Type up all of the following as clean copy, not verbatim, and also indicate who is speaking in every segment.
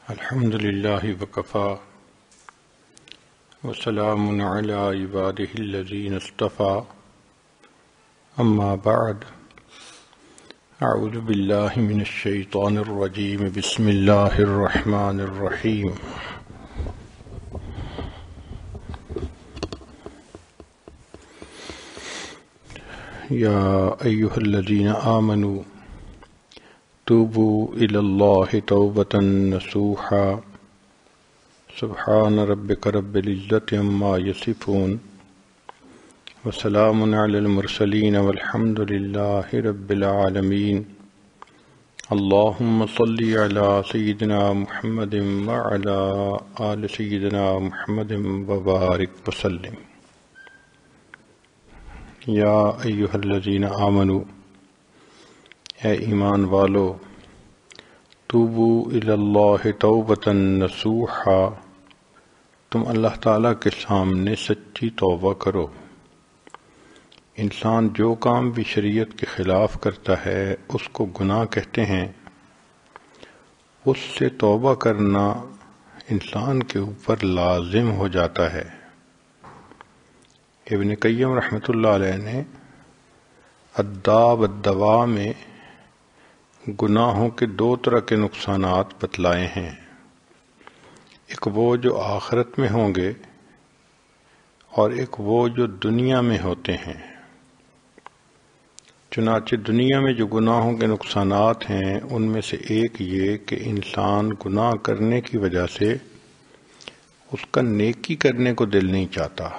Speaker 1: الحمد لله وكفى وسلام على عباده الذين اصطفى أما بعد أعوذ بالله من الشيطان الرجيم بسم الله الرحمن الرحيم يا أيها الذين آمنوا توبوا إلى الله توبة نصوحا سبحان ربك رب العزة عما يصفون وسلام على المرسلين والحمد لله رب العالمين اللهم صل على سيدنا محمد وعلى آل سيدنا محمد وبارك وسلم یا ایھا الذین آمنوا اے ایمان والو توبو الی اللہ توبۃ نصوحا تم اللہ تعالیٰ کے سامنے سچی توبہ کرو۔ انسان جو کام بھی شریعت کے خلاف کرتا ہے اس کو گناہ کہتے ہیں، اس سے توبہ کرنا انسان کے اوپر لازم ہو جاتا ہے۔ ابن قیم رحمۃ اللہ علیہ نے الداء والدواء میں گناہوں کے دو طرح کے نقصانات بتلائے ہیں، ایک وہ جو آخرت میں ہوں گے اور ایک وہ جو دنیا میں ہوتے ہیں۔ چنانچہ دنیا میں جو گناہوں کے نقصانات ہیں ان میں سے ایک یہ کہ انسان گناہ کرنے کی وجہ سے اس کا نیکی کرنے کو دل نہیں چاہتا،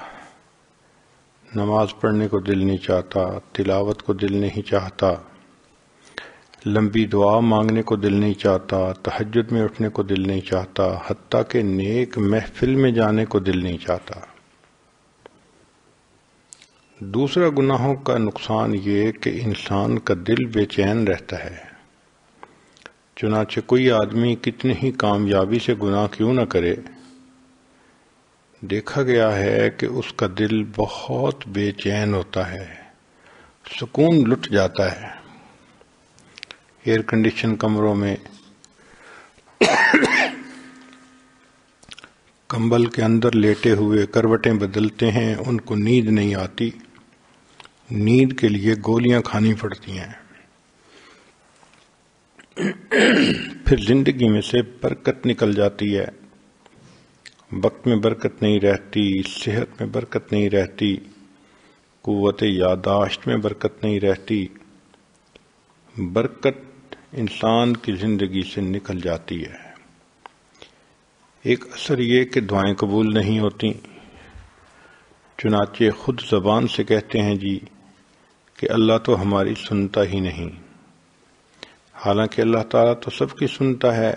Speaker 1: نماز پڑھنے کو دل نہیں چاہتا، تلاوت کو دل نہیں چاہتا، لمبی دعا مانگنے کو دل نہیں چاہتا، تہجد میں اٹھنے کو دل نہیں چاہتا، حتیٰ کہ نیک محفل میں جانے کو دل نہیں چاہتا۔ دوسرا گناہوں کا نقصان یہ کہ انسان کا دل بے چین رہتا ہے۔ چنانچہ کوئی آدمی کتنی ہی کامیابی سے گناہ کیوں نہ کرے، دیکھا گیا ہے کہ اس کا دل بہت بے چین ہوتا ہے، سکون لٹ جاتا ہے۔ ایئر کنڈیشن کمروں میں کمبل کے اندر لیٹے ہوئے کروٹیں بدلتے ہیں، ان کو نیند نہیں آتی، نیند کے لیے گولیاں کھانی پڑتی ہیں۔ پھر زندگی میں سے برکت نکل جاتی ہے، وقت میں برکت نہیں رہتی، صحت میں برکت نہیں رہتی، قوت یادداشت میں برکت نہیں رہتی، برکت انسان کی زندگی سے نکل جاتی ہے۔ ایک اثر یہ کہ دعائیں قبول نہیں ہوتی، چنانچہ خود زبان سے کہتے ہیں جی کہ اللہ تو ہماری سنتا ہی نہیں، حالانکہ اللہ تعالیٰ تو سب کی سنتا ہے۔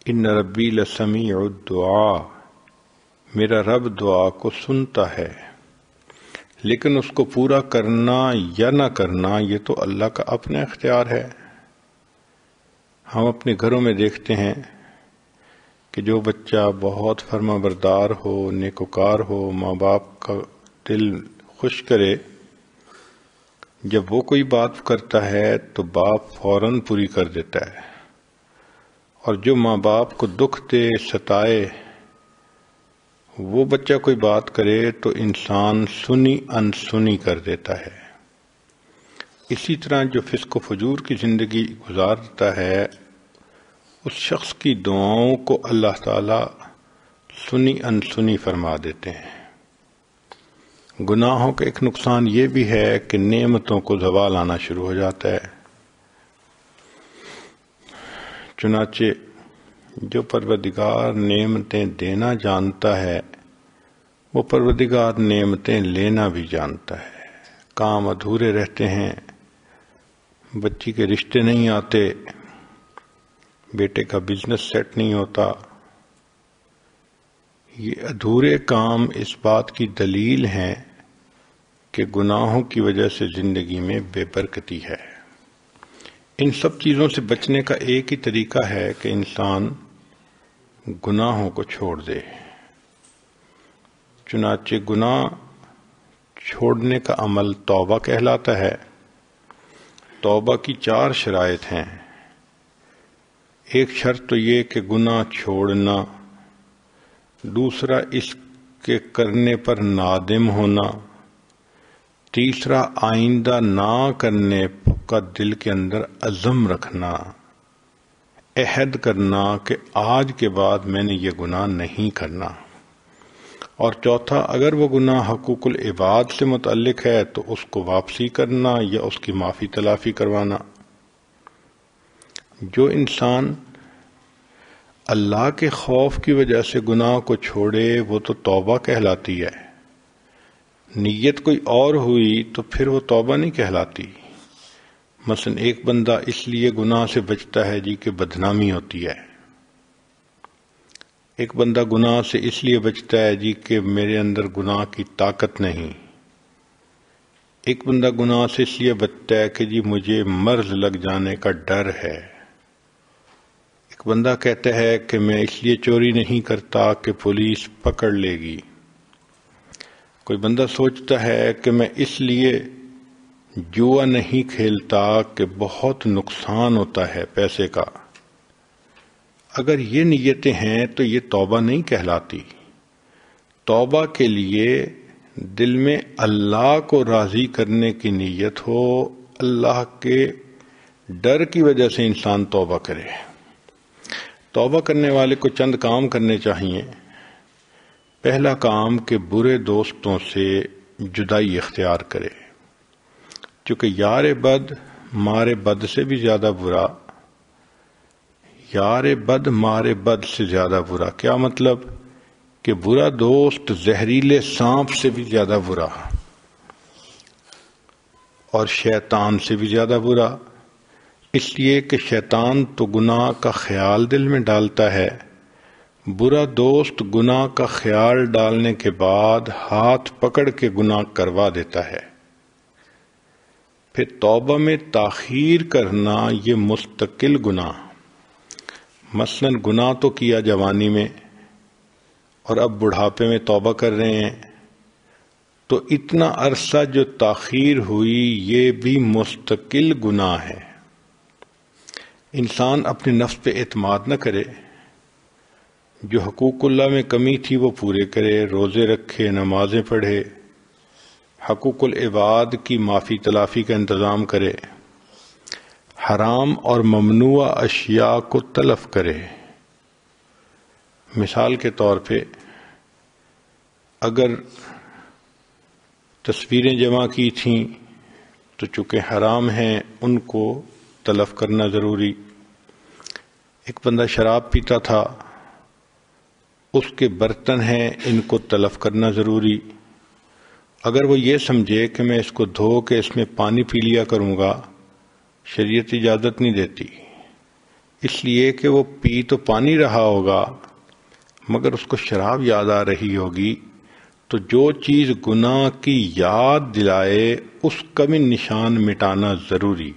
Speaker 1: ان ربی لسمیع الدعاء، میرا رب دعا کو سنتا ہے، لیکن اس کو پورا کرنا یا نہ کرنا یہ تو اللہ کا اپنا اختیار ہے۔ ہم اپنے گھروں میں دیکھتے ہیں کہ جو بچہ بہت فرما بردار ہو، نیکوکار ہو، ماں باپ کا دل خوش کرے، جب وہ کوئی بات کرتا ہے تو باپ فوراً پوری کر دیتا ہے، اور جو ماں باپ کو دکھ دے، ستائے، وہ بچہ کوئی بات کرے تو انسان سنی انسنی کر دیتا ہے۔ اسی طرح جو فسق و فجور کی زندگی گزارتا ہے اس شخص کی دعاؤں کو اللہ تعالیٰ سنی انسنی فرما دیتے ہیں۔ گناہوں کا ایک نقصان یہ بھی ہے کہ نعمتوں کو زوال آنا شروع ہو جاتا ہے۔ چنانچہ جو پروردگار نعمتیں دینا جانتا ہے وہ پروردگار نعمتیں لینا بھی جانتا ہے۔ کام ادھورے رہتے ہیں، بچی کے رشتے نہیں آتے، بیٹے کا بزنس سیٹ نہیں ہوتا، یہ ادھورے کام اس بات کی دلیل ہیں کہ گناہوں کی وجہ سے زندگی میں بے برکتی ہے۔ ان سب چیزوں سے بچنے کا ایک ہی طریقہ ہے کہ انسان گناہوں کو چھوڑ دے۔ چنانچہ گناہ چھوڑنے کا عمل توبہ کہلاتا ہے۔ توبہ کی 4 شرائط ہیں۔ ایک شرط تو یہ کہ گناہ چھوڑنا، دوسرا اس کے کرنے پر نادم ہونا، تیسرا آئندہ نہ کرنے کا دل کے اندر عزم رکھنا، عہد کرنا کہ آج کے بعد میں نے یہ گناہ نہیں کرنا، اور چوتھا اگر وہ گناہ حقوق العباد سے متعلق ہے تو اس کو واپسی کرنا یا اس کی معافی تلافی کروانا۔ جو انسان اللہ کے خوف کی وجہ سے گناہ کو چھوڑے وہ تو توبہ کہلاتی ہے، نیت کوئی اور ہوئی تو پھر وہ توبہ نہیں کہلاتی۔ مثلا ایک بندہ اس لیے گناہ سے بچتا ہے جی کہ بدنامی ہوتی ہے، ایک بندہ گناہ سے اس لیے بچتا ہے جی کہ میرے اندر گناہ کی طاقت نہیں، ایک بندہ گناہ سے اس لیے بچتا ہے کہ جی مجھے مرض لگ جانے کا ڈر ہے، ایک بندہ کہتا ہے کہ میں اس لیے چوری نہیں کرتا کہ پولیس پکڑ لے گی، کوئی بندہ سوچتا ہے کہ میں اس لیے جوا نہیں کھیلتا کہ بہت نقصان ہوتا ہے پیسے کا۔ اگر یہ نیتیں ہیں تو یہ توبہ نہیں کہلاتی۔ توبہ کے لیے دل میں اللہ کو راضی کرنے کی نیت ہو، اللہ کے ڈر کی وجہ سے انسان توبہ کرے۔ توبہ کرنے والے کو چند کام کرنے چاہیے۔ پہلا کام کہ برے دوستوں سے جدائی اختیار کرے، چونکہ یار بد مارے بد سے بھی زیادہ برا، یار بد مارے بد سے زیادہ برا۔ کیا مطلب؟ کہ برا دوست زہریلے سانپ سے بھی زیادہ برا اور شیطان سے بھی زیادہ برا، اس لیے کہ شیطان تو گناہ کا خیال دل میں ڈالتا ہے، برا دوست گناہ کا خیال ڈالنے کے بعد ہاتھ پکڑ کے گناہ کروا دیتا ہے۔ پھر توبہ میں تاخیر کرنا یہ مستقل گناہ، مثلا گناہ تو کیا جوانی میں اور اب بڑھاپے میں توبہ کر رہے ہیں، تو اتنا عرصہ جو تاخیر ہوئی یہ بھی مستقل گناہ ہے۔ انسان اپنے نفس پہ اعتماد نہ کرے، جو حقوق اللہ میں کمی تھی وہ پورے کرے، روزے رکھے، نمازیں پڑھے، حقوق العباد کی معافی تلافی کا انتظام کرے، حرام اور ممنوع اشیاء کو تلف کرے۔ مثال کے طور پہ اگر تصویریں جمع کی تھیں تو چونکہ حرام ہیں ان کو تلف کرنا ضروری۔ ایک بندہ شراب پیتا تھا، اس کے برتن ہیں، ان کو تلف کرنا ضروری۔ اگر وہ یہ سمجھے کہ میں اس کو دھو کے اس میں پانی پی لیا کروں گا، شریعت اجازت نہیں دیتی، اس لیے کہ وہ پی تو پانی رہا ہوگا مگر اس کو شراب یاد آ رہی ہوگی، تو جو چیز گناہ کی یاد دلائے اس کا بھی نشان مٹانا ضروری۔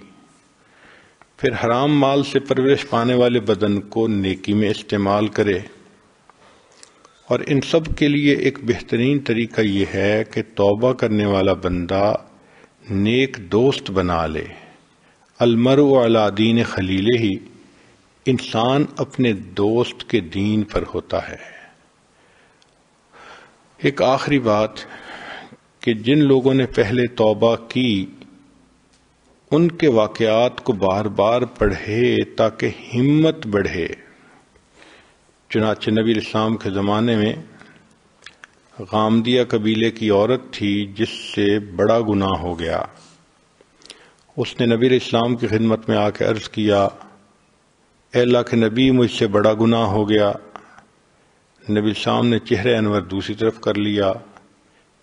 Speaker 1: پھر حرام مال سے پرورش پانے والے بدن کو نیکی میں استعمال کرے۔ اور ان سب کے لیے ایک بہترین طریقہ یہ ہے کہ توبہ کرنے والا بندہ نیک دوست بنا لے۔ المرء علی دین خلیلہ، انسان اپنے دوست کے دین پر ہوتا ہے۔ ایک آخری بات کہ جن لوگوں نے پہلے توبہ کی ان کے واقعات کو بار بار پڑھے تاکہ ہمت بڑھے۔ چنانچہ نبی اسلام کے زمانے میں غامدیہ قبیلے کی عورت تھی جس سے بڑا گناہ ہو گیا۔ اس نے نبی اسلام کی خدمت میں آ کے عرض کیا، اے اللہ کے نبی مجھ سے بڑا گناہ ہو گیا۔ نبی اسلام نے چہرہ انور دوسری طرف کر لیا،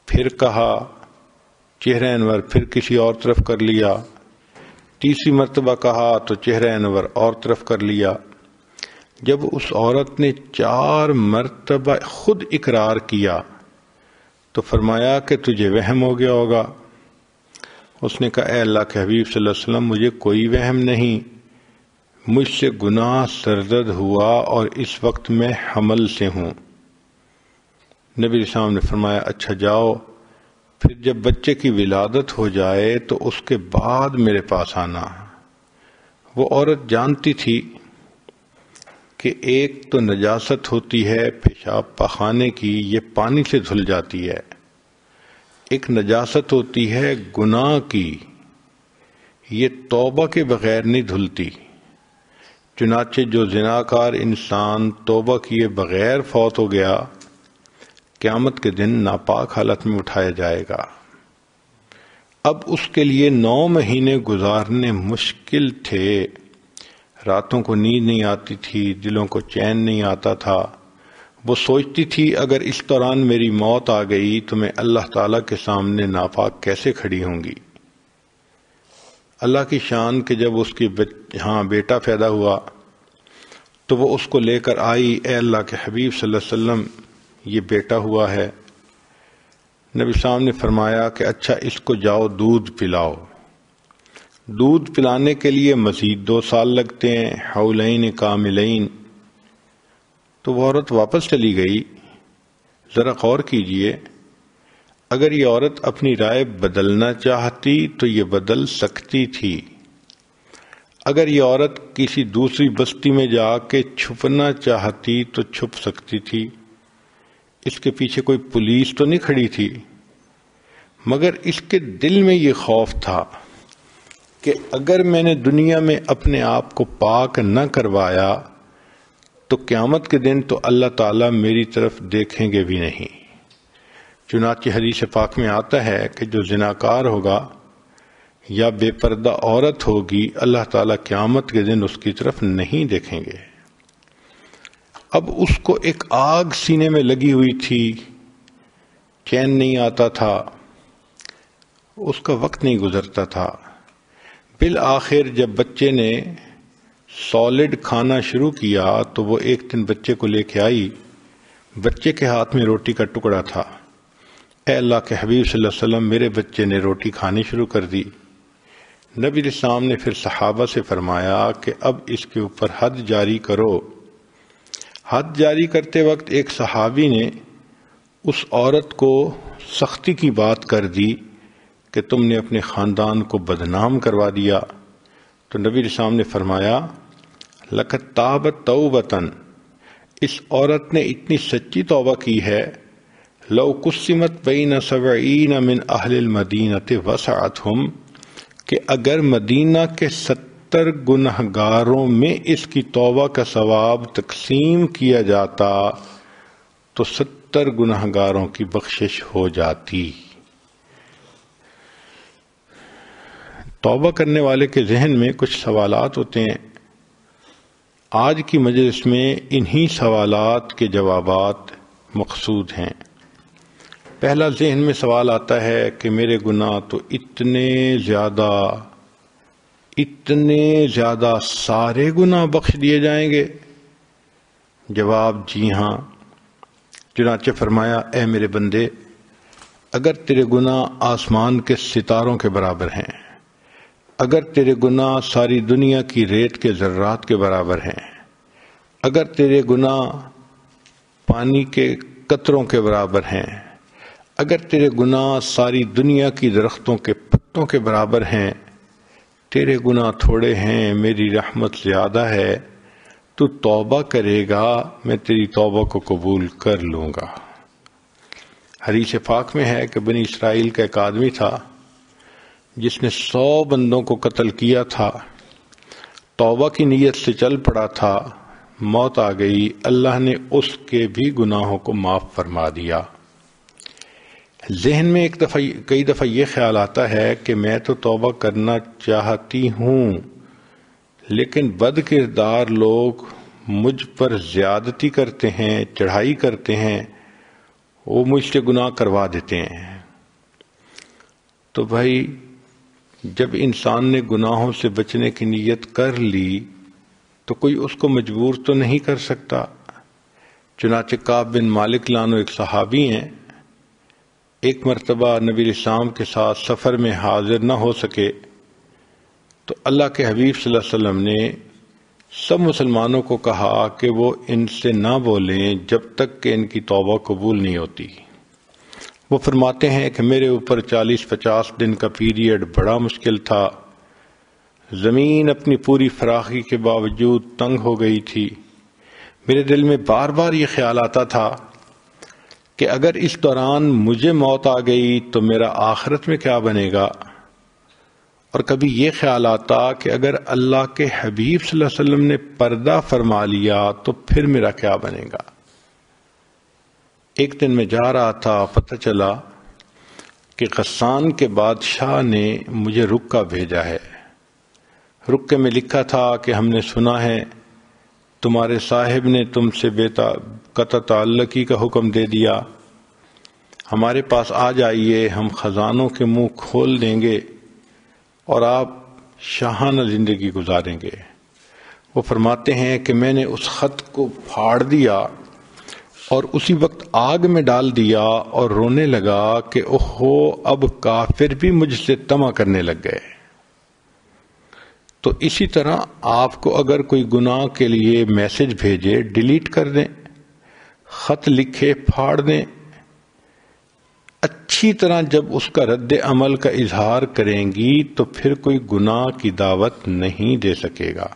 Speaker 1: پھر کہا چہرہ انور پھر کسی اور طرف کر لیا، تیسری مرتبہ کہا تو چہرہ انور اور طرف کر لیا۔ جب اس عورت نے 4 مرتبہ خود اقرار کیا تو فرمایا کہ تجھے وہم ہو گیا ہوگا۔ اس نے کہا، اے اللہ کے حبیب صلی اللہ علیہ وسلم مجھے کوئی وہم نہیں، مجھ سے گناہ سرزد ہوا اور اس وقت میں حمل سے ہوں۔ نبی اسلام نے فرمایا، اچھا جاؤ، پھر جب بچے کی ولادت ہو جائے تو اس کے بعد میرے پاس آنا۔ وہ عورت جانتی تھی کہ ایک تو نجاست ہوتی ہے پیشاب پخانے کی، یہ پانی سے دھل جاتی ہے، ایک نجاست ہوتی ہے گناہ کی، یہ توبہ کے بغیر نہیں دھلتی۔ چنانچہ جو زناکار انسان توبہ کیے بغیر فوت ہو گیا، قیامت کے دن ناپاک حالت میں اٹھایا جائے گا۔ اب اس کے لیے 9 مہینے گزارنے مشکل تھے، راتوں کو نیند نہیں آتی تھی، دلوں کو چین نہیں آتا تھا۔ وہ سوچتی تھی اگر اس دوران میری موت آ گئی تو میں اللہ تعالیٰ کے سامنے ناپاک کیسے کھڑی ہوں گی۔ اللہ کی شان کہ جب اس کی بیٹا پیدا ہوا تو وہ اس کو لے کر آئی، اے اللہ کے حبیب صلی اللہ علیہ وسلم یہ بیٹا ہوا ہے۔ نبی صاحب نے فرمایا کہ اچھا اس کو جاؤ دودھ پلاؤ۔ دودھ پلانے کے لیے مزید 2 سال لگتے ہیں، حولین کاملین۔ تو وہ عورت واپس چلی گئی۔ ذرا غور کیجئے، اگر یہ عورت اپنی رائے بدلنا چاہتی تو یہ بدل سکتی تھی، اگر یہ عورت کسی دوسری بستی میں جا کے چھپنا چاہتی تو چھپ سکتی تھی، اس کے پیچھے کوئی پولیس تو نہیں کھڑی تھی، مگر اس کے دل میں یہ خوف تھا کہ اگر میں نے دنیا میں اپنے آپ کو پاک نہ کروایا تو قیامت کے دن تو اللہ تعالیٰ میری طرف دیکھیں گے بھی نہیں۔ چنانچہ حدیث پاک میں آتا ہے کہ جو زناکار ہوگا یا بے پردہ عورت ہوگی، اللہ تعالیٰ قیامت کے دن اس کی طرف نہیں دیکھیں گے۔ اب اس کو ایک آگ سینے میں لگی ہوئی تھی، چین نہیں آتا تھا، اس کا وقت نہیں گزرتا تھا۔ بالآخر جب بچے نے سالڈ کھانا شروع کیا تو وہ ایک دن بچے کو لے کے آئی، بچے کے ہاتھ میں روٹی کا ٹکڑا تھا۔ اے اللہ کے حبیب صلی اللہ علیہ وسلم میرے بچے نے روٹی کھانی شروع کر دی۔ نبی علیہ السلام نے پھر صحابہ سے فرمایا کہ اب اس کے اوپر حد جاری کرو۔ حد جاری کرتے وقت ایک صحابی نے اس عورت کو سختی کی بات کر دی کہ تم نے اپنے خاندان کو بدنام کروا دیا۔ تو نبی علیہ السلام نے فرمایا لقد تابت توبتن، اس عورت نے اتنی سچی توبہ کی ہے، لو قسمت بین 70 من اہل المدینہ وسعتہم، کہ اگر مدینہ کے 70 گنہگاروں میں اس کی توبہ کا ثواب تقسیم کیا جاتا تو 70 گنہگاروں کی بخشش ہو جاتی۔ توبہ کرنے والے کے ذہن میں کچھ سوالات ہوتے ہیں، آج کی مجلس میں انہی سوالات کے جوابات مقصود ہیں۔ پہلا ذہن میں سوال آتا ہے کہ میرے گناہ تو اتنے زیادہ سارے گناہ بخش دیے جائیں گے؟ جواب جی ہاں۔ چنانچہ فرمایا اے میرے بندے، اگر تیرے گناہ آسمان کے ستاروں کے برابر ہیں، اگر تیرے گناہ ساری دنیا کی ریت کے ذرات کے برابر ہیں، اگر تیرے گناہ پانی کے قطروں کے برابر ہیں، اگر تیرے گناہ ساری دنیا کی درختوں کے پتوں کے برابر ہیں، تیرے گناہ تھوڑے ہیں، میری رحمت زیادہ ہے، تو توبہ کرے گا میں تیری توبہ کو قبول کر لوں گا۔ حدیث پاک میں ہے کہ بنی اسرائیل کا ایک آدمی تھا جس نے 100 بندوں کو قتل کیا تھا، توبہ کی نیت سے چل پڑا تھا، موت آ گئی، اللہ نے اس کے بھی گناہوں کو معاف فرما دیا۔ ذہن میں کئی دفعہ یہ خیال آتا ہے کہ میں تو توبہ کرنا چاہتی ہوں، لیکن بد کردار لوگ مجھ پر زیادتی کرتے ہیں، چڑھائی کرتے ہیں، وہ مجھ سے گناہ کروا دیتے ہیں۔ تو بھائی جب انسان نے گناہوں سے بچنے کی نیت کر لی تو کوئی اس کو مجبور تو نہیں کر سکتا۔ چنانچہ کعب بن مالک لانو ایک صحابی ہیں، ایک مرتبہ نبی علیہ السلام کے ساتھ سفر میں حاضر نہ ہو سکے تو اللہ کے حبیب صلی اللہ علیہ وسلم نے سب مسلمانوں کو کہا کہ وہ ان سے نہ بولیں جب تک کہ ان کی توبہ قبول نہیں ہوتی۔ وہ فرماتے ہیں کہ میرے اوپر 40-50 دن کا پیریڈ بڑا مشکل تھا، زمین اپنی پوری فراخی کے باوجود تنگ ہو گئی تھی، میرے دل میں بار بار یہ خیال آتا تھا کہ اگر اس دوران مجھے موت آ گئی تو میرا آخرت میں کیا بنے گا، اور کبھی یہ خیال آتا کہ اگر اللہ کے حبیب صلی اللہ علیہ وسلم نے پردہ فرما لیا تو پھر میرا کیا بنے گا۔ ایک دن میں جا رہا تھا، پتہ چلا کہ غسان کے بادشاہ نے مجھے رکہ بھیجا ہے۔ رکے میں لکھا تھا کہ ہم نے سنا ہے تمہارے صاحب نے تم سے قطع تعلقی کا حکم دے دیا، ہمارے پاس آ جائیے، ہم خزانوں کے منہ کھول دیں گے اور آپ شاہانہ زندگی گزاریں گے۔ وہ فرماتے ہیں کہ میں نے اس خط کو پھاڑ دیا اور اسی وقت آگ میں ڈال دیا اور رونے لگا کہ اوہو، اب کافر بھی مجھ سے طمع کرنے لگ گئے۔ تو اسی طرح آپ کو اگر کوئی گناہ کے لیے میسج بھیجے، ڈیلیٹ کر دیں، خط لکھے پھاڑ دیں، اچھی طرح جب اس کا رد عمل کا اظہار کریں گی تو پھر کوئی گناہ کی دعوت نہیں دے سکے گا۔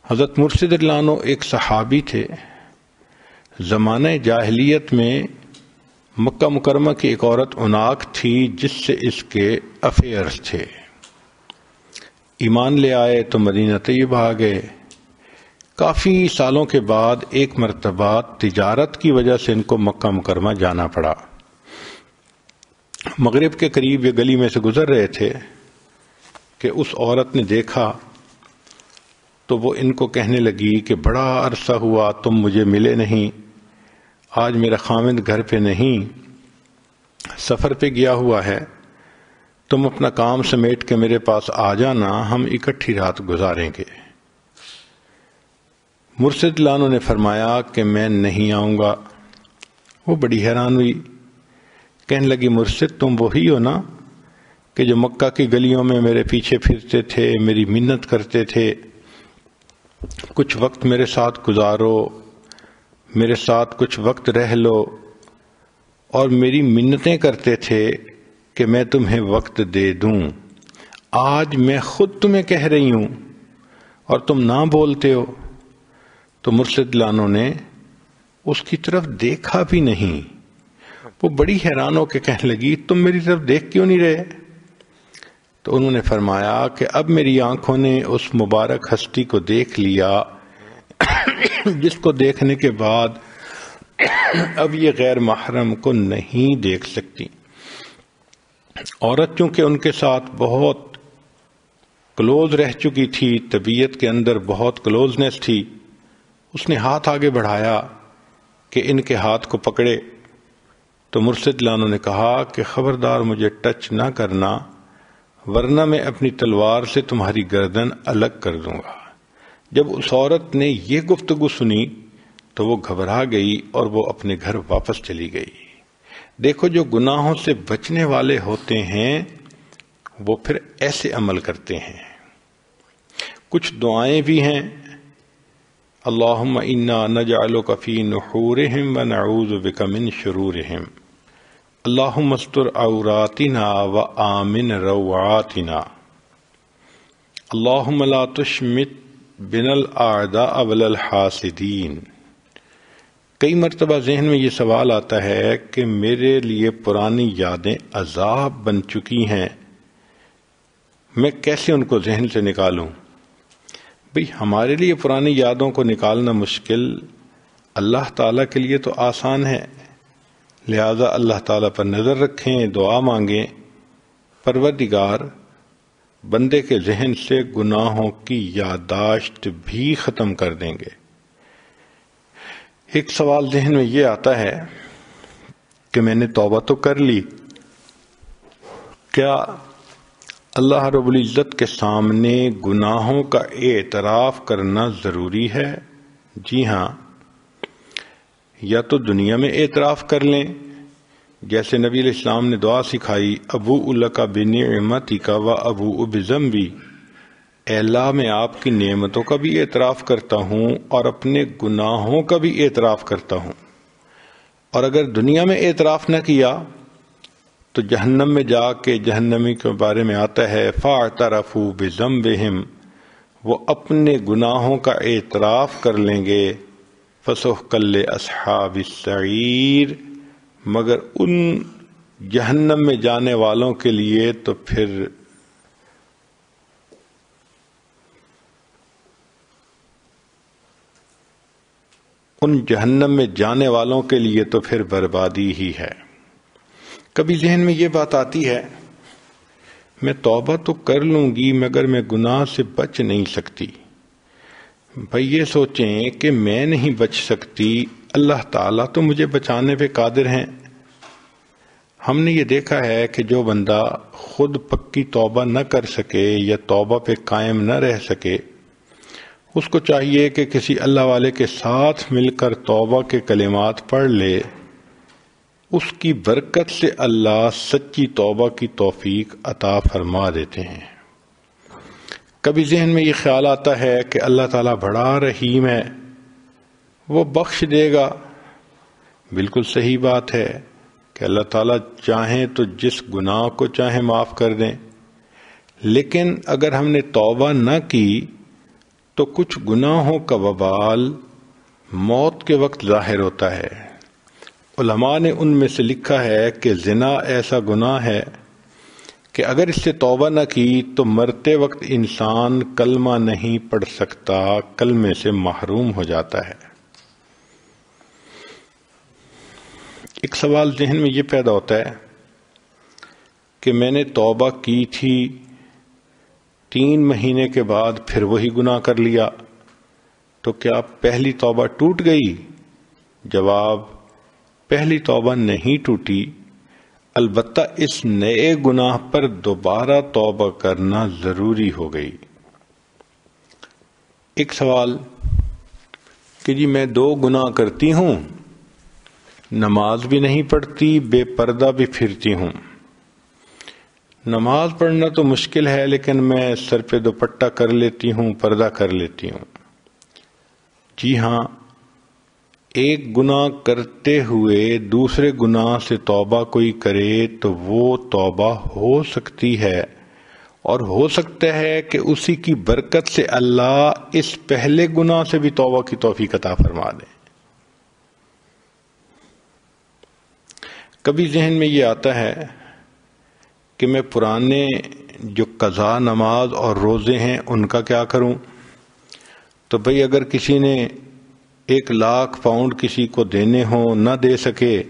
Speaker 1: حضرت مرشد اللہ عنہ ایک صحابی تھے۔ زمانہ جاہلیت میں مکہ مکرمہ کی ایک عورت عناق تھی جس سے اس کے افیئرز تھے۔ ایمان لے آئے تو مدینہ طیبہ آ گئے۔ کافی سالوں کے بعد ایک مرتبہ تجارت کی وجہ سے ان کو مکہ مکرمہ جانا پڑا۔ مغرب کے قریب یہ گلی میں سے گزر رہے تھے کہ اس عورت نے دیکھا تو وہ ان کو کہنے لگی کہ بڑا عرصہ ہوا تم مجھے ملے نہیں، آج میرا خاوند گھر پہ نہیں، سفر پہ گیا ہوا ہے، تم اپنا کام سمیٹ کے میرے پاس آ جانا، ہم اکٹھی رات گزاریں گے۔ مرشد لانو نے فرمایا کہ میں نہیں آؤں گا۔ وہ بڑی حیران ہوئی، کہنے لگی مرشد تم وہی ہو نا کہ جو مکہ کی گلیوں میں میرے پیچھے پھرتے تھے، میری منت کرتے تھے کچھ وقت میرے ساتھ گزارو، میرے ساتھ کچھ وقت رہ لو، اور میری منتیں کرتے تھے کہ میں تمہیں وقت دے دوں۔ آج میں خود تمہیں کہہ رہی ہوں اور تم نہ بولتے ہو۔ تو مرشد لانو نے اس کی طرف دیکھا بھی نہیں۔ وہ بڑی حیران ہو کے کہنے لگی تم میری طرف دیکھ کیوں نہیں رہے؟ تو انہوں نے فرمایا کہ اب میری آنکھوں نے اس مبارک ہستی کو دیکھ لیا جس کو دیکھنے کے بعد اب یہ غیر محرم کو نہیں دیکھ سکتی۔ عورت چونکہ ان کے ساتھ بہت کلوز رہ چکی تھی، طبیعت کے اندر بہت کلوزنس تھی، اس نے ہاتھ آگے بڑھایا کہ ان کے ہاتھ کو پکڑے۔ تو مرشد لانو نے کہا کہ خبردار مجھے ٹچ نہ کرنا ورنہ میں اپنی تلوار سے تمہاری گردن الگ کر دوں گا۔ جب اس عورت نے یہ گفتگو سنی تو وہ گھبرا گئی اور وہ اپنے گھر واپس چلی گئی۔ دیکھو جو گناہوں سے بچنے والے ہوتے ہیں وہ پھر ایسے عمل کرتے ہیں۔ کچھ دعائیں بھی ہیں، اللہم انا نجعلک فی نحورہم ونعوذ بک من شرورہم، اللہم استر عوراتنا وآمن روعاتنا، اللہم لا تشمت بنا الاعداء ولا الحاسدین۔ کئی مرتبہ ذہن میں یہ سوال آتا ہے کہ میرے لیے پرانی یادیں عذاب بن چکی ہیں، میں کیسے ان کو ذہن سے نکالوں؟ بھئی ہمارے لیے پرانی یادوں کو نکالنا مشکل، اللہ تعالیٰ کے لیے تو آسان ہے، لہذا اللہ تعالیٰ پر نظر رکھیں، دعا مانگیں، پروردگار بندے کے ذہن سے گناہوں کی یادداشت بھی ختم کر دیں گے۔ ایک سوال ذہن میں یہ آتا ہے کہ میں نے توبہ تو کر لی، کیا اللہ رب العزت کے سامنے گناہوں کا اعتراف کرنا ضروری ہے؟ جی ہاں، یا تو دنیا میں اعتراف کر لیں جیسے نبی علیہ السلام نے دعا سکھائی، ابوء لک بنعمتک و ابوء بذنبی، اے اللہ میں آپ کی نعمتوں کا بھی اعتراف کرتا ہوں اور اپنے گناہوں کا بھی اعتراف کرتا ہوں۔ اور اگر دنیا میں اعتراف نہ کیا تو جہنم میں جا کے جہنمی کے بارے میں آتا ہے فاعترفوا بذنبہم وہ اپنے گناہوں کا اعتراف کر لیں گے، فسحقا لاصحاب السعیر، مگر ان جہنم میں جانے والوں کے لیے تو پھر بربادی ہی ہے۔ کبھی ذہن میں یہ بات آتی ہے، میں توبہ تو کر لوں گی مگر میں گناہ سے بچ نہیں سکتی۔ بھائی یہ سوچیں کہ میں نہیں بچ سکتی، اللہ تعالیٰ تو مجھے بچانے پہ قادر ہیں۔ ہم نے یہ دیکھا ہے کہ جو بندہ خود پکی توبہ نہ کر سکے یا توبہ پہ قائم نہ رہ سکے، اس کو چاہیے کہ کسی اللہ والے کے ساتھ مل کر توبہ کے کلمات پڑھ لے، اس کی برکت سے اللہ سچی توبہ کی توفیق عطا فرما دیتے ہیں۔ کبھی ذہن میں یہ خیال آتا ہے کہ اللہ تعالیٰ بڑا رحیم ہے، وہ بخش دے گا۔ بالکل صحیح بات ہے کہ اللہ تعالیٰ چاہیں تو جس گناہ کو چاہیں معاف کر دیں، لیکن اگر ہم نے توبہ نہ کی تو کچھ گناہوں کا وبال موت کے وقت ظاہر ہوتا ہے۔ علماء نے ان میں سے لکھا ہے کہ زنا ایسا گناہ ہے کہ اگر اس سے توبہ نہ کی تو مرتے وقت انسان کلمہ نہیں پڑھ سکتا، کلمے سے محروم ہو جاتا ہے۔ ایک سوال ذہن میں یہ پیدا ہوتا ہے کہ میں نے توبہ کی تھی، 3 مہینے کے بعد پھر وہی گناہ کر لیا، تو کیا پہلی توبہ ٹوٹ گئی؟ جواب، پہلی توبہ نہیں ٹوٹی، البتہ اس نئے گناہ پر دوبارہ توبہ کرنا ضروری ہو گئی۔ ایک سوال کہ جی میں 2 گناہ کرتی ہوں، نماز بھی نہیں پڑھتی، بے پردہ بھی پھرتی ہوں۔ نماز پڑھنا تو مشکل ہے لیکن میں سر پہ دوپٹہ کر لیتی ہوں، پردہ کر لیتی ہوں۔ جی ہاں، ایک گناہ کرتے ہوئے دوسرے گناہ سے توبہ کوئی کرے تو وہ توبہ ہو سکتی ہے، اور ہو سکتا ہے کہ اسی کی برکت سے اللہ اس پہلے گناہ سے بھی توبہ کی توفیق عطا فرما دے۔ کبھی ذہن میں یہ آتا ہے کہ میں پرانے جو قضا نماز اور روزے ہیں ان کا کیا کروں؟ تو بھئی اگر کسی نے 1,00,000 پاؤنڈ کسی کو دینے ہوں، نہ دے سکے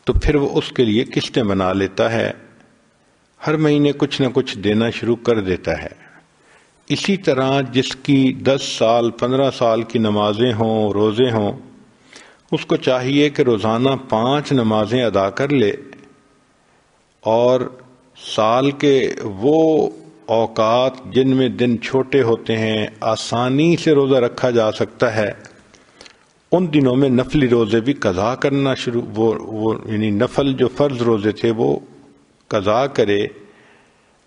Speaker 1: تو پھر وہ اس کے لیے قسطیں بنا لیتا ہے، ہر مہینے کچھ نہ کچھ دینا شروع کر دیتا ہے۔ اسی طرح جس کی 10 سال 15 سال کی نمازیں ہوں، روزے ہوں، اس کو چاہیے کہ روزانہ 5 نمازیں ادا کر لے، اور سال کے وہ اوقات جن میں دن چھوٹے ہوتے ہیں، آسانی سے روزہ رکھا جا سکتا ہے، ان دنوں میں نفلی روزے بھی قضا کرنا شروع، وہ یعنی نفل جو فرض روزے تھے وہ قضا کرے۔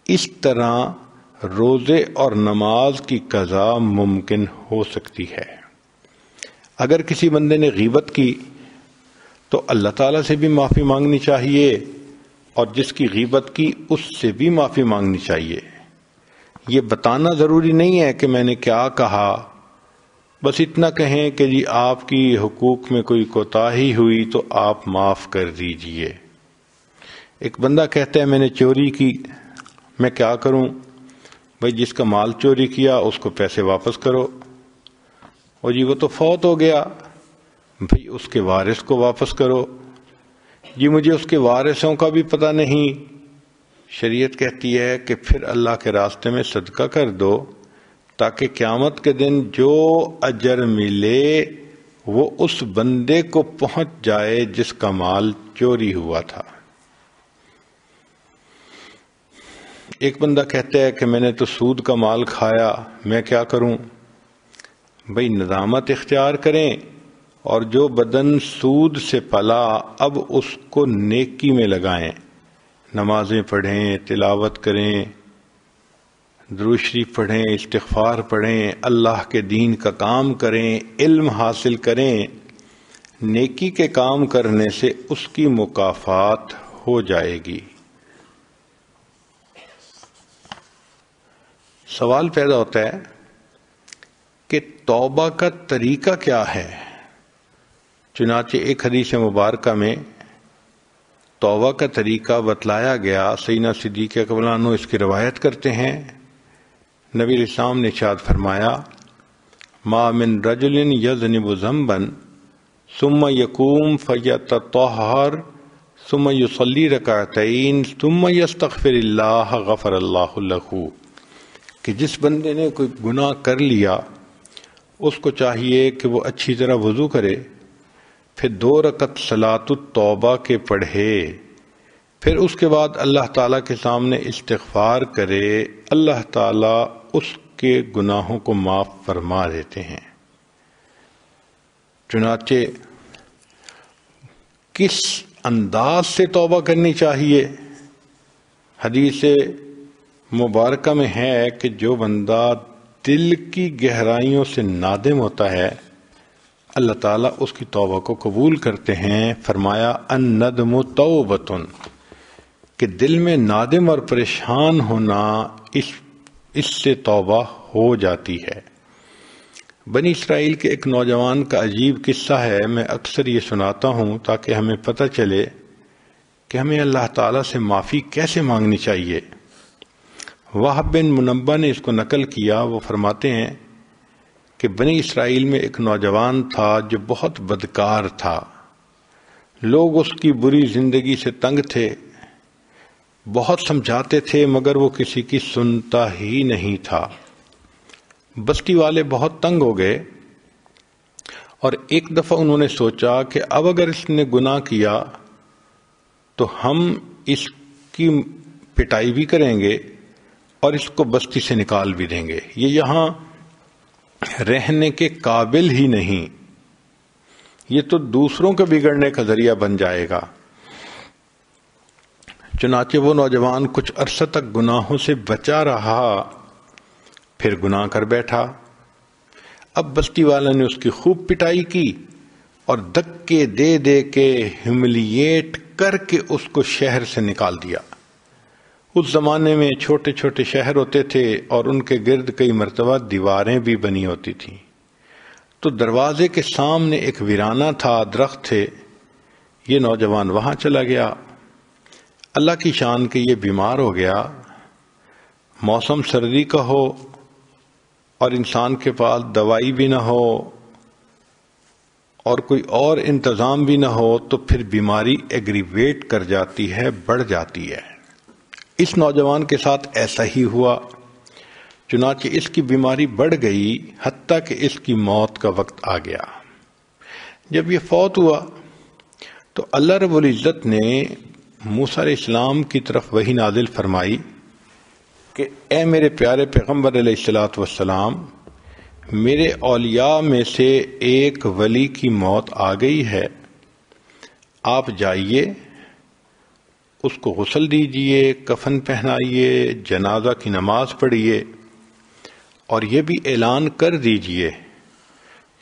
Speaker 1: اس طرح روزے اور نماز کی قضا ممکن ہو سکتی ہے۔ اگر کسی بندے نے غیبت کی تو اللہ تعالیٰ سے بھی معافی مانگنی چاہیے، اور جس کی غیبت کی اس سے بھی معافی مانگنی چاہیے۔ یہ بتانا ضروری نہیں ہے کہ میں نے کیا کہا، بس اتنا کہیں کہ جی آپ کی حقوق میں کوئی کوتاہی ہوئی تو آپ معاف کر دیجئے۔ ایک بندہ کہتا ہے میں نے چوری کی، میں کیا کروں؟ بھئی جس کا مال چوری کیا اس کو پیسے واپس کرو، اور جی وہ تو فوت ہو گیا، بھئی اس کے وارث کو واپس کرو۔ جی مجھے اس کے وارثوں کا بھی پتہ نہیں، شریعت کہتی ہے کہ پھر اللہ کے راستے میں صدقہ کر دو، تاکہ قیامت کے دن جو اجر ملے وہ اس بندے کو پہنچ جائے جس کا مال چوری ہوا تھا۔ ایک بندہ کہتا ہے کہ میں نے تو سود کا مال کھایا، میں کیا کروں؟ بھئی ندامت اختیار کریں، اور جو بدن سود سے پلا اب اس کو نیکی میں لگائیں، نمازیں پڑھیں، تلاوت کریں، درود شریف پڑھیں، استغفار پڑھیں، اللہ کے دین کا کام کریں، علم حاصل کریں۔ نیکی کے کام کرنے سے اس کی مکافات ہو جائے گی۔ سوال پیدا ہوتا ہے کہ توبہ کا طریقہ کیا ہے؟ چنانچہ ایک حدیث مبارکہ میں توبہ کا طریقہ بتلایا گیا۔ سیدنا صدیق اکبر عنہ اس کی روایت کرتے ہیں، نبی علیہ السلام نے ارشاد فرمایا، ما من رجل یذنب ذنبا ثم یقوم فیتطہر ثم یصلی رکعتین ثم یستغفر اللہ غفر اللہ لہ، کہ جس بندے نے کوئی گناہ کر لیا اس کو چاہیے کہ وہ اچھی طرح وضو کرے، پھر 2 رکعت صلاۃ التوبہ کے پڑھے، پھر اس کے بعد اللہ تعالیٰ کے سامنے استغفار کرے، اللہ تعالیٰ اس کے گناہوں کو معاف فرما دیتے ہیں۔ چنانچہ کس انداز سے توبہ کرنی چاہیے؟ حدیث مبارکہ میں ہے کہ جو بندہ دل کی گہرائیوں سے نادم ہوتا ہے اللہ تعالیٰ اس کی توبہ کو قبول کرتے ہیں۔ فرمایا الندم توبۃ، کہ دل میں نادم اور پریشان ہونا اس سے توبہ ہو جاتی ہے۔ بنی اسرائیل کے ایک نوجوان کا عجیب قصہ ہے، میں اکثر یہ سناتا ہوں تاکہ ہمیں پتہ چلے کہ ہمیں اللہ تعالیٰ سے معافی کیسے مانگنی چاہیے۔ وہب بن منبہ نے اس کو نقل کیا، وہ فرماتے ہیں کہ بنی اسرائیل میں ایک نوجوان تھا جو بہت بدکار تھا، لوگ اس کی بری زندگی سے تنگ تھے، بہت سمجھاتے تھے مگر وہ کسی کی سنتا ہی نہیں تھا۔ بستی والے بہت تنگ ہو گئے اور ایک دفعہ انہوں نے سوچا کہ اب اگر اس نے گناہ کیا تو ہم اس کی پٹائی بھی کریں گے اور اس کو بستی سے نکال بھی دیں گے، یہ یہاں رہنے کے قابل ہی نہیں، یہ تو دوسروں کے بگڑنے کا ذریعہ بن جائے گا۔ چنانچہ وہ نوجوان کچھ عرصہ تک گناہوں سے بچا رہا، پھر گناہ کر بیٹھا۔ اب بستی والوں نے اس کی خوب پٹائی کی اور دھکے دے دے کے ہیوملیٹ کر کے اس کو شہر سے نکال دیا۔ اس زمانے میں چھوٹے چھوٹے شہر ہوتے تھے اور ان کے گرد کئی مرتبہ دیواریں بھی بنی ہوتی تھیں، تو دروازے کے سامنے ایک ویرانہ تھا، درخت تھے، یہ نوجوان وہاں چلا گیا۔ اللہ کی شان کہ یہ بیمار ہو گیا، موسم سردی کا ہو اور انسان کے پاس دوائی بھی نہ ہو اور کوئی اور انتظام بھی نہ ہو تو پھر بیماری ایگریویٹ کر جاتی ہے، بڑھ جاتی ہے۔ اس نوجوان کے ساتھ ایسا ہی ہوا، چنانچہ اس کی بیماری بڑھ گئی حتیٰ کہ اس کی موت کا وقت آ گیا۔ جب یہ فوت ہوا تو اللہ رب العزت نے موسیٰ علیہ السلام کی طرف وحی نازل فرمائی کہ اے میرے پیارے پیغمبر علیہ الصلوۃ والسلام، میرے اولیاء میں سے ایک ولی کی موت آ گئی ہے، آپ جائیے اس کو غسل دیجئے، کفن پہنائیے، جنازہ کی نماز پڑھیے، اور یہ بھی اعلان کر دیجئے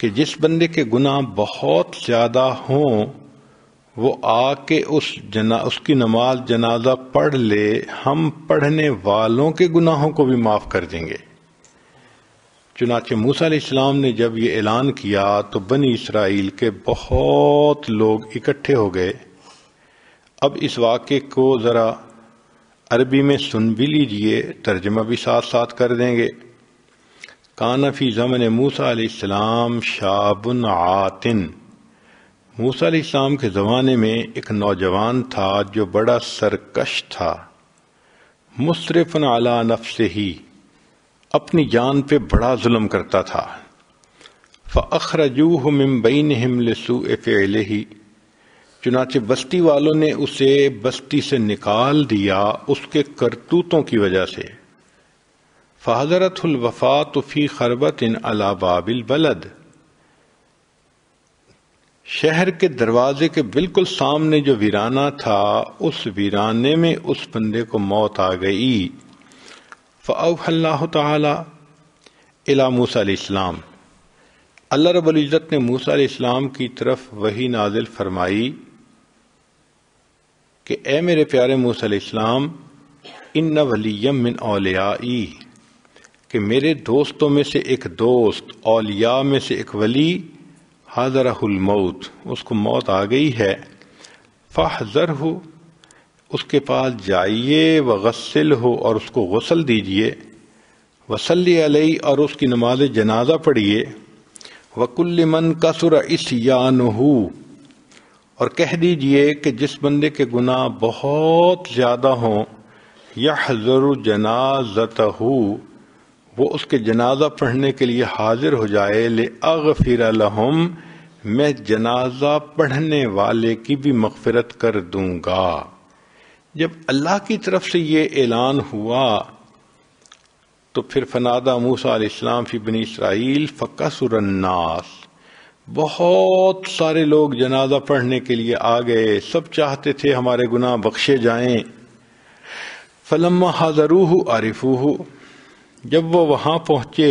Speaker 1: کہ جس بندے کے گناہ بہت زیادہ ہوں وہ آ کے اس کی نماز جنازہ پڑھ لے، ہم پڑھنے والوں کے گناہوں کو بھی معاف کر دیں گے۔ چنانچہ موسیٰ علیہ السلام نے جب یہ اعلان کیا تو بنی اسرائیل کے بہت لوگ اکٹھے ہو گئے۔ اب اس واقعے کو ذرا عربی میں سن بھی لیجئے، ترجمہ بھی ساتھ ساتھ کر دیں گے۔ کان فی زمن موسیٰ علیہ السلام شاب عاتن، موسیٰ علیہ السلام کے زمانے میں ایک نوجوان تھا جو بڑا سرکش تھا، مسرف علی نفسہ، اپنی جان پہ بڑا ظلم کرتا تھا۔ فاخرجوہ من بینہم لسوء فعلہ، چنانچہ بستی والوں نے اسے بستی سے نکال دیا اس کے کرتوتوں کی وجہ سے۔ فحضرته الوفاة فی خربۃ علی باب البلد، شہر کے دروازے کے بالکل سامنے جو ویرانہ تھا اس ویرانے میں اس بندے کو موت آ گئی۔ فأوحى اللہ تعالی الی موسیٰ علیہ السلام، اللہ رب العزت نے موسیٰ علیہ السلام کی طرف وحی نازل فرمائی کہ اے میرے پیارے موسیٰ علیہ السلام، ان ولی من اولیائی، کہ میرے دوستوں میں سے ایک دوست، اولیاء میں سے ایک ولی، حاضرہ الموت، اس کو موت آ گئی ہے، فاحذرہ، اس کے پاس جائیے، وغسلہ، اور اس کو غسل دیجیے، وصلی علیہ، اور اس کی نماز جنازہ پڑھیے، وکل من کثر عصیانہ، اور کہہ دیجئے کہ جس بندے کے گناہ بہت زیادہ ہوں، یحضر جنازتہ، وہ اس کے جنازہ پڑھنے کے لیے حاضر ہو جائے، لأغفر لہم، میں جنازہ پڑھنے والے کی بھی مغفرت کر دوں گا۔ جب اللہ کی طرف سے یہ اعلان ہوا تو پھر فنادى موسیٰ علیہ السلام فی بنی اسرائیل فکثر الناس، بہت سارے لوگ جنازہ پڑھنے کے لیے آ گئے، سب چاہتے تھے ہمارے گناہ بخشے جائیں۔ فلما حضروہ عرفوہ، جب وہ وہاں پہنچے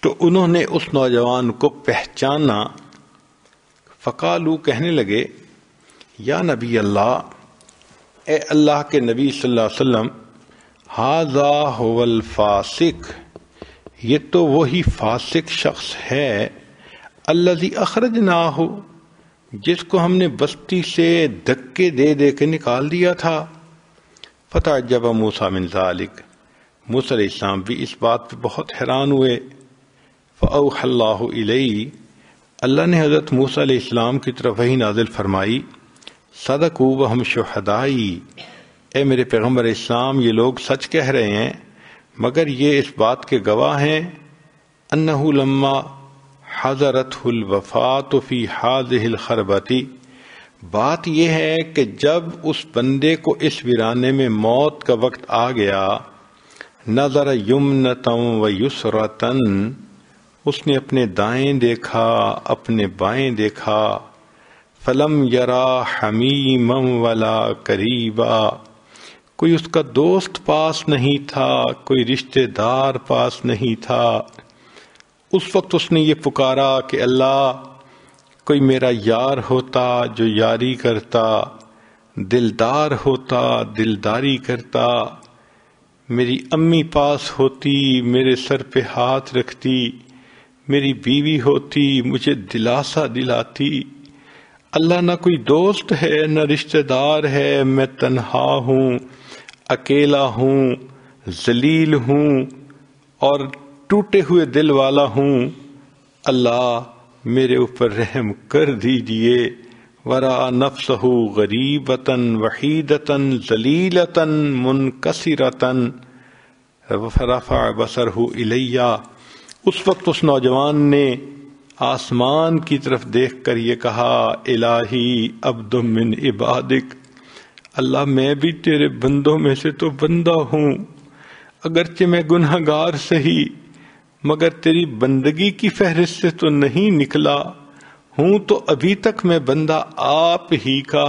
Speaker 1: تو انہوں نے اس نوجوان کو پہچانا، فقالو، کہنے لگے، یا نبی اللہ، اے اللہ کے نبی صلی اللہ علیہ وسلم، ھذا ھو الفاسق، یہ تو وہی فاسق شخص ہے، الذی اخرجناہ، جس کو ہم نے بستی سے دھکے دے دے کے نکال دیا تھا۔ فتعجب موسیٰ من ذلک، موسیٰ علیہ السلام بھی اس بات پہ بہت حیران ہوئے۔ فأوحى اللہ الیہ، اللہ نے حضرت موسیٰ علیہ السلام کی طرف وحی نازل فرمائی، صدقوا وہم شہدائی، اے میرے پیغمبر اسلام، یہ لوگ سچ کہہ رہے ہیں مگر یہ اس بات کے گواہ ہیں، انہ لما حضرتہ الوفاۃ فی ھذہ الخربۃ، بات یہ ہے کہ جب اس بندے کو اس ویرانے میں موت کا وقت آ گیا، نظر یمنۃ و یسرۃ، اس نے اپنے دائیں دیکھا، اپنے بائیں دیکھا، فلم یرا حمیما ولا قریبا، کوئی اس کا دوست پاس نہیں تھا، کوئی رشتہ دار پاس نہیں تھا۔ اس وقت اس نے یہ پکارا کہ اللہ، کوئی میرا یار ہوتا جو یاری کرتا، دلدار ہوتا دلداری کرتا، میری امی پاس ہوتی میرے سر پہ ہاتھ رکھتی، میری بیوی ہوتی مجھے دلاسا دلاتی۔ اللہ، نہ کوئی دوست ہے نہ رشتہ دار ہے، میں تنہا ہوں، اکیلا ہوں، ذلیل ہوں اور ٹوٹے ہوئے دل والا ہوں، اللہ میرے اوپر رحم کر دیجئے۔ ورأى نفسہ غریبۃ وحیدۃ ذلیلۃ منکسرۃ فرفع بصرہ الی، اس وقت اس نوجوان نے آسمان کی طرف دیکھ کر یہ کہا، الہی عبد من عبادک، اللہ میں بھی تیرے بندوں میں سے تو بندہ ہوں، اگرچہ میں گناہ گار سہی مگر تیری بندگی کی فہرست سے تو نہیں نکلا ہوں، تو ابھی تک میں بندہ آپ ہی کا۔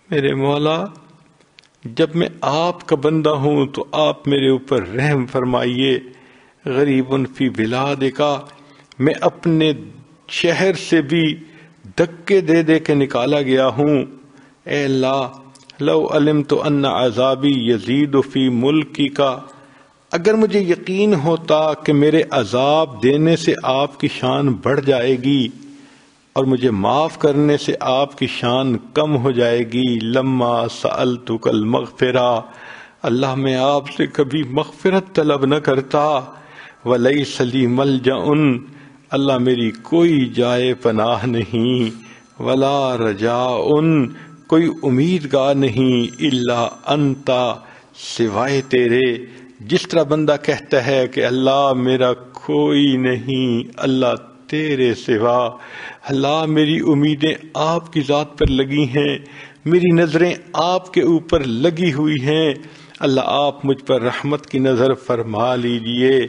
Speaker 1: میرے مولا، جب میں آپ کا بندہ ہوں تو آپ میرے اوپر رحم فرمائیے۔ غریب فی بلادکا، میں اپنے شہر سے بھی دھکے دے دے کے نکالا گیا ہوں۔ اے اللہ، لو علمت ان عذابی یزید فی ملکی کا، اگر مجھے یقین ہوتا کہ میرے عذاب دینے سے آپ کی شان بڑھ جائے گی اور مجھے معاف کرنے سے آپ کی شان کم ہو جائے گی، لما سألتک المغفرہ، اللہ میں آپ سے کبھی مغفرت طلب نہ کرتا۔ ولیس لی ملجأ، اللہ میری کوئی جائے پناہ نہیں، ولا رجاء، کوئی امیدگار نہیں، الا انتا، سوائے تیرے۔ جس طرح بندہ کہتا ہے کہ اللہ میرا کوئی نہیں، اللہ تیرے سوا، اللہ میری امیدیں آپ کی ذات پر لگی ہیں، میری نظریں آپ کے اوپر لگی ہوئی ہیں، اللہ آپ مجھ پر رحمت کی نظر فرما لیجئے۔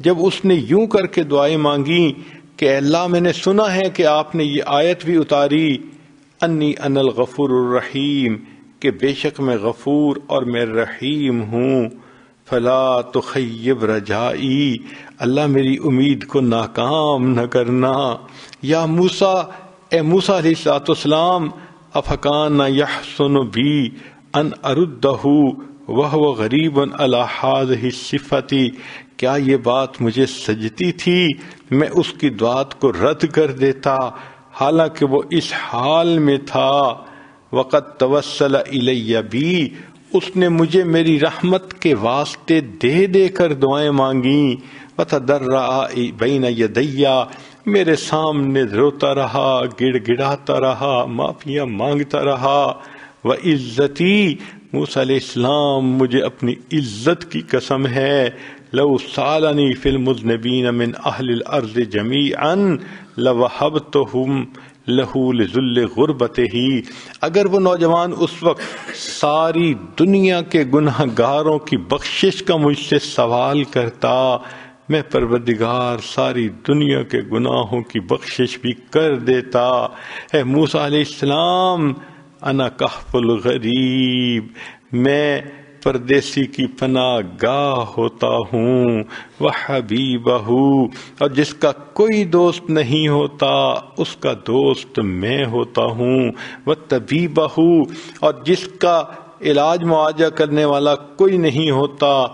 Speaker 1: جب اس نے یوں کر کے دعائیں مانگی کہ اللہ میں نے سنا ہے کہ آپ نے یہ آیت بھی اتاری، انی انا الغفور الرحیم، کہ بے شک میں غفور اور میں رحیم ہوں، فلا تخیب رجائی، اللہ میری امید کو ناکام نہ کرنا۔ یا موسیٰ، اے موسیٰ علیہ السلام، افکان یحسن بی ان اردہ وَهُوَ غَرِيبٌ عَلَى هَذِهِ الصِّفَةِ، کیا یہ بات مجھے سجتی تھی میں اس کی دعات کو رد کر دیتا حالانکہ وہ اس حال میں تھا۔ وَقَدْ تَوَسَّلَ إِلَيَّ بِي، اس نے مجھے میری رحمت کے واسطے دے دے کر دعائیں مانگیں۔ وَتَضَرَّعَ بَيْنَ يَدَيَّ، میرے سامنے روتا رہا، گڑ گڑاتا رہا، معافیاں مانگتا رہا۔ وَعِزَّتِي، موسیٰ علیہ السلام مجھے اپنی عزت کی قسم ہے، لَوْ سَأَلَنِي فِي الْمُذْنِبِينَ مِنْ أَهْلِ الْأَرْضِ جَمِيعًا لَوَهَبْتُهُمْ لَهُ لِذُلِّ غُرْبَتِهِ، اگر وہ نوجوان اس وقت ساری دنیا کے گناہ گاروں کی بخشش کا مجھ سے سوال کرتا، میں پروردگار ساری دنیا کے گناہوں کی بخشش بھی کر دیتا۔ اے موسیٰ علیہ السلام، انا کہف الغریب، میں پردیسی کی پناہ گاہ ہوتا ہوں، وحبیبہ، اور جس کا کوئی دوست نہیں ہوتا اس کا دوست میں ہوتا ہوں، وطبیبہ، اور جس کا علاج معالجہ کرنے والا کوئی نہیں ہوتا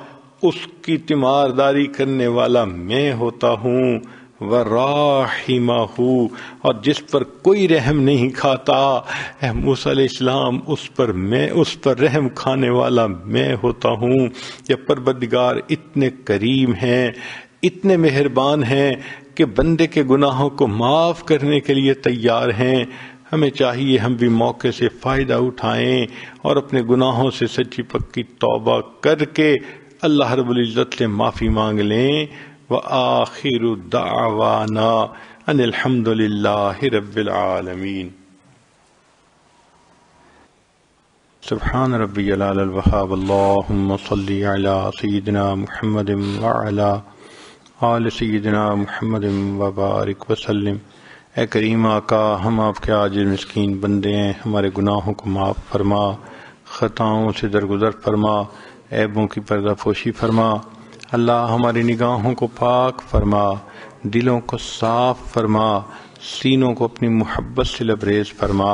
Speaker 1: اس کی تیمارداری کرنے والا میں ہوتا ہوں، وراحمہ، اور جس پر کوئی رحم نہیں کھاتا اے موسیٰ علیہ السلام اس پر رحم کھانے والا میں ہوتا ہوں۔ یا پروردگار اتنے کریم ہیں، اتنے مہربان ہیں کہ بندے کے گناہوں کو معاف کرنے کے لیے تیار ہیں۔ ہمیں چاہیے ہم بھی موقع سے فائدہ اٹھائیں اور اپنے گناہوں سے سچی پکی توبہ کر کے اللہ رب العزت سے معافی مانگ لیں۔ وآخر دعوانا ان الحمد للہ رب العالمین۔ سبحان ربی العلی الوہاب، اللہم صلی علی سیدنا محمد وعلی آل سیدنا محمد وبارک وسلم۔ اے کریم آقا، ہم آپ کے عاجز مسکین بندے ہیں، ہمارے گناہوں کو معاف فرما، خطاؤں سے درگزر فرما، عیبوں کی پردہ پوشی فرما۔ اللہ ہماری نگاہوں کو پاک فرما، دلوں کو صاف فرما، سینوں کو اپنی محبت سے لبریز فرما،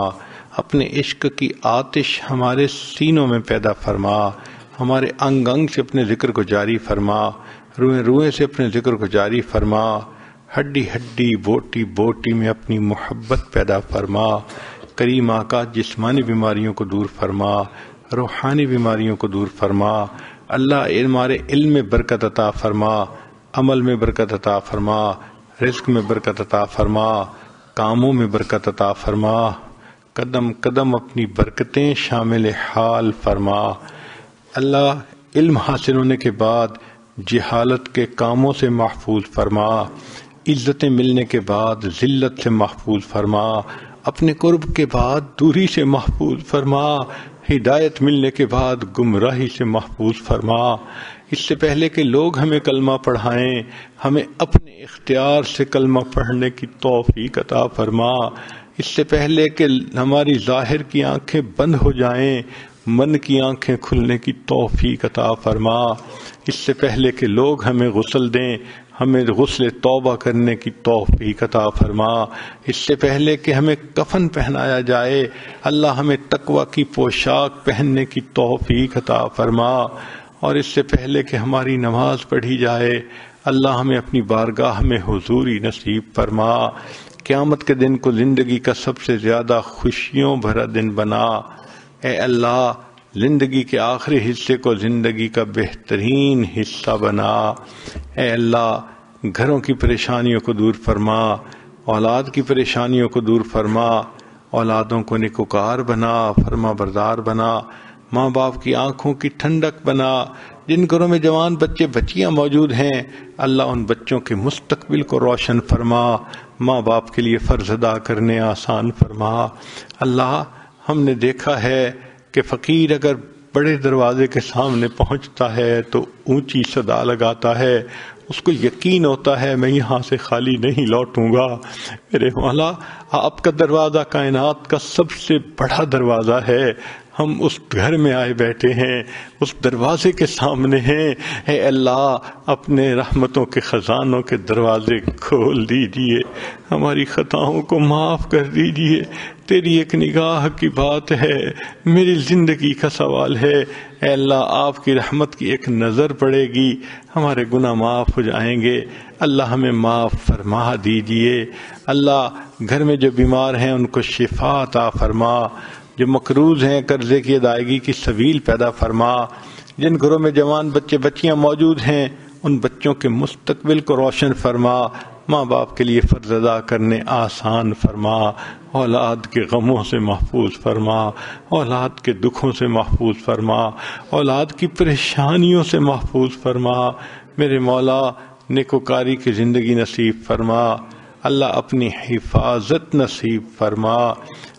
Speaker 1: اپنے عشق کی آتش ہمارے سینوں میں پیدا فرما، ہمارے انگ انگ سے اپنے ذکر کو جاری فرما، روئیں روئیں سے اپنے ذکر کو جاری فرما، ہڈی ہڈی بوٹی بوٹی میں اپنی محبت پیدا فرما۔ کریم آقا، جسمانی بیماریوں کو دور فرما، روحانی بیماریوں کو دور فرما۔ اللہ ہمارے علم میں برکت عطا فرما، عمل میں برکت عطا فرما، رزق میں برکت عطا فرما، کاموں میں برکت عطا فرما، قدم قدم اپنی برکتیں شامل حال فرما۔ اللہ علم حاصل ہونے کے بعد جہالت کے کاموں سے محفوظ فرما، عزتیں ملنے کے بعد ذلت سے محفوظ فرما، اپنے قرب کے بعد دوری سے محفوظ فرما، ہدایت ملنے کے بعد گمراہی سے محفوظ فرما۔ اس سے پہلے کہ لوگ ہمیں کلمہ پڑھائیں، ہمیں اپنے اختیار سے کلمہ پڑھنے کی توفیق عطا فرما۔ اس سے پہلے کہ ہماری ظاہر کی آنکھیں بند ہو جائیں، من کی آنکھیں کھلنے کی توفیق عطا فرما۔ اس سے پہلے کہ لوگ ہمیں غسل دیں، ہمیں غسل توبہ کرنے کی توفیق عطا فرما۔ اس سے پہلے کہ ہمیں کفن پہنایا جائے، اللہ ہمیں تقوی کی پوشاک پہننے کی توفیق عطا فرما۔ اور اس سے پہلے کہ ہماری نماز پڑھی جائے، اللہ ہمیں اپنی بارگاہ میں حضوری نصیب فرما۔ قیامت کے دن کو زندگی کا سب سے زیادہ خوشیوں بھرا دن بنا۔ اے اللہ، زندگی کے آخری حصے کو زندگی کا بہترین حصہ بنا۔ اے اللہ، گھروں کی پریشانیوں کو دور فرما، اولاد کی پریشانیوں کو دور فرما، اولادوں کو نیکوکار بنا، فرما بردار بنا، ماں باپ کی آنکھوں کی ٹھنڈک بنا۔ جن گھروں میں جوان بچے بچیاں موجود ہیں، اللہ ان بچوں کے مستقبل کو روشن فرما، ماں باپ کے لیے فرض ادا کرنے آسان فرما۔ اللہ، ہم نے دیکھا ہے کہ فقیر اگر بڑے دروازے کے سامنے پہنچتا ہے تو اونچی صدا لگاتا ہے، اس کو یقین ہوتا ہے میں یہاں سے خالی نہیں لوٹوں گا۔ میرے مولا، آپ کا دروازہ کائنات کا سب سے بڑا دروازہ ہے، ہم اس گھر میں آئے بیٹھے ہیں، اس دروازے کے سامنے ہیں۔ اے اللہ اپنے رحمتوں کے خزانوں کے دروازے کھول دیجئے، ہماری خطاؤں کو معاف کر دیجئے۔ تیری ایک نگاہ کی بات ہے، میری زندگی کا سوال ہے۔ اے اللہ آپ کی رحمت کی ایک نظر پڑے گی، ہمارے گناہ معاف ہو جائیں گے۔ اللہ ہمیں معاف فرما دیجئے۔ اللہ گھر میں جو بیمار ہیں ان کو شفا عطا فرما، جو مقروض ہیں قرضے کی ادائیگی کی سبیل پیدا فرما، جن گھروں میں جوان بچے بچیاں موجود ہیں ان بچوں کے مستقبل کو روشن فرما، ماں باپ کے لیے فرض ادا کرنے آسان فرما، اولاد کے غموں سے محفوظ فرما، اولاد کے دکھوں سے محفوظ فرما، اولاد کی پریشانیوں سے محفوظ فرما۔ میرے مولا نیکوکاری کی زندگی نصیب فرما، اللہ اپنی حفاظت نصیب فرما۔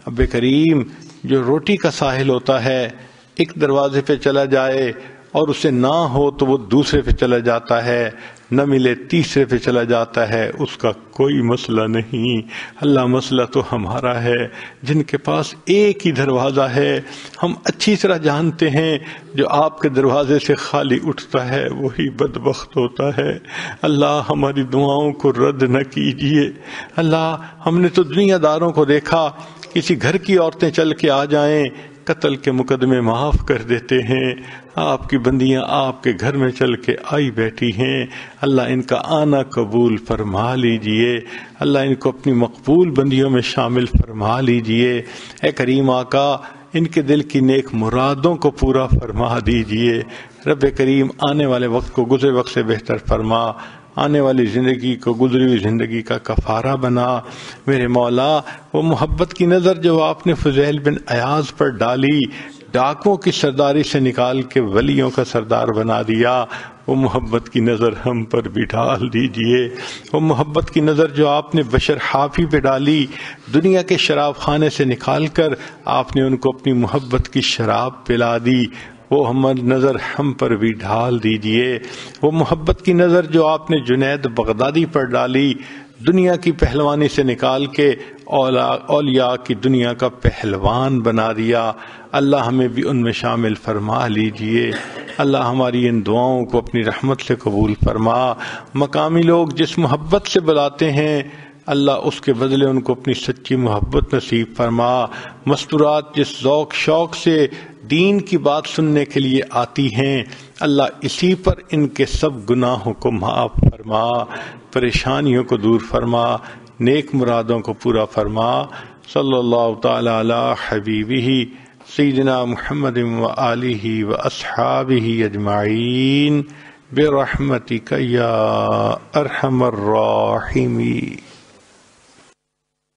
Speaker 1: اب کریم جو روٹی کا ساحل ہوتا ہے، ایک دروازے پہ چلا جائے اور اسے نہ ہو تو وہ دوسرے پہ چلا جاتا ہے، نہ ملے تیسرے پہ چلا جاتا ہے، اس کا کوئی مسئلہ نہیں۔ اللہ مسئلہ تو ہمارا ہے جن کے پاس ایک ہی دروازہ ہے۔ ہم اچھی طرح جانتے ہیں جو آپ کے دروازے سے خالی اٹھتا ہے وہی بدبخت ہوتا ہے۔ اللہ ہماری دعاؤں کو رد نہ کیجیے۔ اللہ ہم نے تو دنیا داروں کو دیکھا، کسی گھر کی عورتیں چل کے آ جائیں قتل کے مقدمے معاف کر دیتے ہیں، آپ کی بندیاں آپ کے گھر میں چل کے آئی بیٹھی ہیں۔ اللہ ان کا آنا قبول فرما لیجئے، اللہ ان کو اپنی مقبول بندیوں میں شامل فرما لیجئے۔ اے کریم آقا ان کے دل کی نیک مرادوں کو پورا فرما دیجئے۔ رب کریم آنے والے وقت کو گزرے وقت سے بہتر فرما، آنے والی زندگی کو گزری ہوئی زندگی کا کفارہ بنا۔ میرے مولا وہ محبت کی نظر جو آپ نے فضیل بن ایاز پر ڈالی، ڈاکوؤں کی سرداری سے نکال کے ولیوں کا سردار بنا دیا، وہ محبت کی نظر ہم پر بھی ڈال دیجئے۔ وہ محبت کی نظر جو آپ نے بشر حافی پہ ڈالی، دنیا کے شراب خانے سے نکال کر آپ نے ان کو اپنی محبت کی شراب پلا دی، وہ ہماری نظر ہم پر بھی ڈال دیجئے۔ وہ محبت کی نظر جو آپ نے جنید بغدادی پر ڈالی، دنیا کی پہلوانی سے نکال کے اولیاء کی دنیا کا پہلوان بنا دیا، اللہ ہمیں بھی ان میں شامل فرما لیجئے۔ اللہ ہماری ان دعاؤں کو اپنی رحمت سے قبول فرما۔ مقامی لوگ جس محبت سے بلاتے ہیں اللہ اس کے بدلے ان کو اپنی سچی محبت نصیب فرما۔ مستورات جس ذوق شوق سے دین کی بات سننے کے لیے آتی ہیں اللہ اسی پر ان کے سب گناہوں کو معاف فرما، پریشانیوں کو دور فرما، نیک مرادوں کو پورا فرما۔ صلی اللہ تعالی علی حبیبہ سیدنا محمد و آلہ و اصحابہ اجمعین برحمتک یا ارحم الراحمین۔